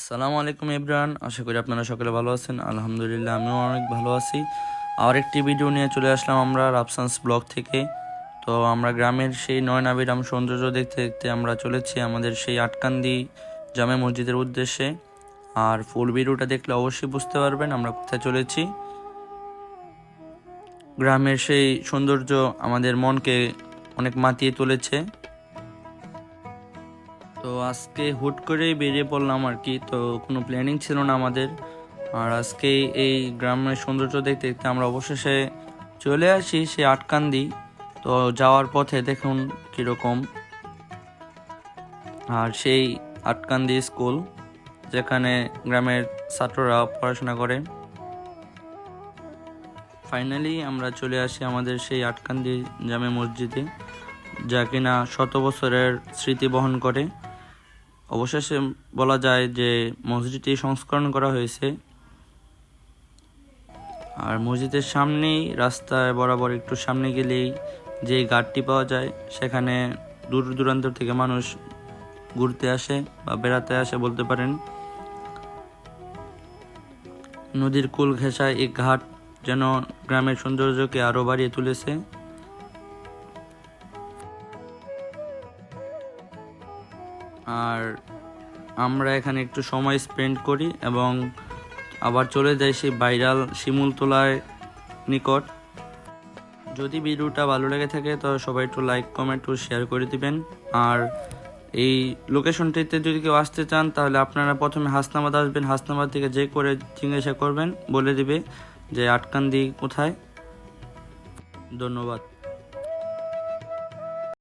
আসসালামু আলাইকুম ইব্রান, আশা করি আপনারা সকলে ভালো আছেন। আলহামদুলিল্লাহ আমিও অনেক ভালো আছি। আর একটি ভিডিও নিয়ে চলে আসলাম আমরা রাফসানস ব্লগ থেকে। তো আমরা গ্রামের সেই নয়নাভিরাম সৌন্দর্য দেখতে দেখতে আমরা চলেছি আমাদের সেই আটকান্দি জামে মসজিদের উদ্দেশ্যে। আর ফুল ভিডিওটা দেখলে অবশ্যই বুঝতে পারবেন আমরা কোথায় চলেছি। গ্রামের সেই সৌন্দর্য আমাদের মনকে অনেক মাতিয়ে তুলেছে। তো আজকে হুট করেই বেরিয়ে পড়লাম আর কি, তো কোনো প্ল্যানিং ছিল না আমাদের। আর আজকে এই গ্রামের সৌন্দর্য দেখতে দেখতে আমরা অবশেষে চলে আসি সে আটকান্দি। তো যাওয়ার পথে দেখুন কীরকম, আর সেই আটকান্দি স্কুল যেখানে গ্রামের ছাত্ররা পড়াশোনা করে। ফাইনালি আমরা চলে আসি আমাদের সেই আটকান্দি জামে মসজিদে, যা কিনা শত বছরের স্মৃতি বহন করে। অবশেষে বলা যায় যে মসজিদটি সংস্করণ করা হয়েছে। আর মসজিদের সামনেই রাস্তায় বরাবর একটু সামনে গেলেই যে ঘাটটি পাওয়া যায়, সেখানে দূর দূরান্ত থেকে মানুষ ঘুরতে আসে বা বেড়াতে আসে বলতে পারেন। নদীর কুল ঘেঁষায় এই ঘাট যেন গ্রামের সৌন্দর্যকে আরো বাড়িয়ে তুলেছে। আর আমরা এখানে একটু সময় স্পেন্ড করি এবং আবার চলে যাই সেই ভাইরাল শিমুলতলার নিকট। যদি ভিডিওটা ভালো লেগে থাকে তো সবাই একটু লাইক কমেন্ট ও শেয়ার করে দিবেন। আর এই লোকেশনটিতে যদি কেউ আসতে চান তাহলে আপনারা প্রথমে হাসনাবাদ আসবেন, হাসনাবাদ থেকে যে করে জিজ্ঞাসা করবেন বলে দিবে যে আটকান্দি কোথায়। ধন্যবাদ।